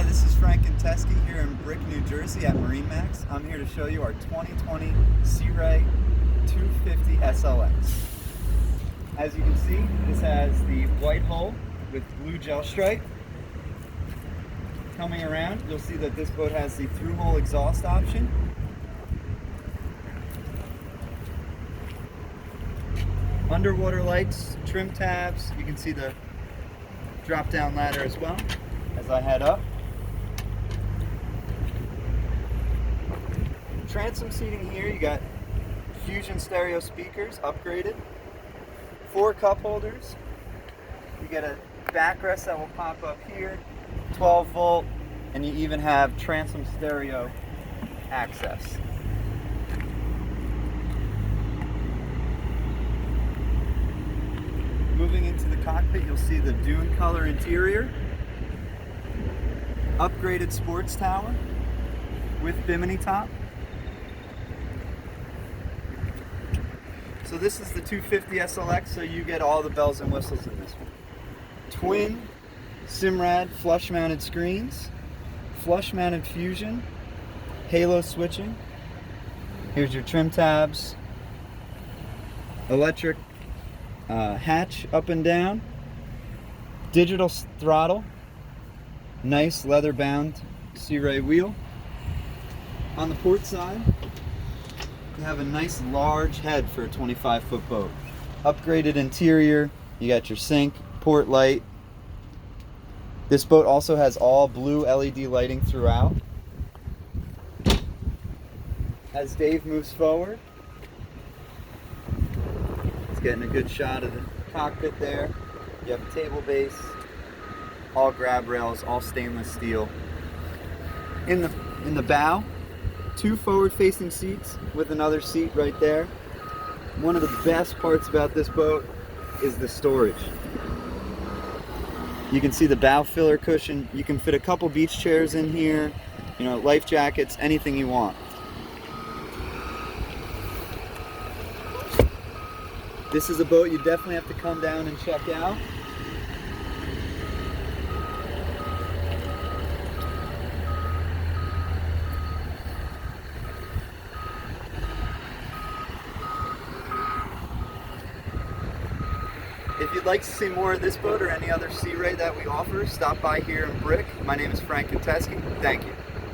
this is Frank Teske here in Brick, New Jersey at MarineMax. I'm here to show you our 2020 Sea Ray 250 SLX. As you can see, this has the white hull with blue gel stripe. Coming around, you'll see that this boat has the through-hole exhaust option. Underwater lights, trim tabs. You can see the drop-down ladder as well as I head up. Transom seating here, you got Fusion stereo speakers, upgraded. 4 cup holders. You get a backrest that will pop up here, 12 volt, and you even have transom stereo access. Moving into the cockpit, you'll see the dune color interior, upgraded sports tower with bimini top. So this is the 250 SLX, so you get all the bells and whistles in this one. Twin Simrad flush mounted screens, flush mounted Fusion, halo switching. Here's your trim tabs, electric hatch up and down, digital throttle, nice leather bound Sea Ray wheel. On the port side, you have a nice large head for a 25-foot boat. Upgraded interior, you got your sink, port light. This boat also has all blue LED lighting throughout. As Dave moves forward, he's getting a good shot of the cockpit there. You have a table base, all grab rails, all stainless steel. In the bow, 2 forward-facing seats with another seat right there. One of the best parts about this boat is the storage. You can see the bow filler cushion. You can fit a couple beach chairs in here, you know, life jackets, anything you want. This is a boat you definitely have to come down and check out. If you'd like to see more of this boat or any other Sea Ray that we offer, stop by here in Brick. My name is Frank Teske. Thank you.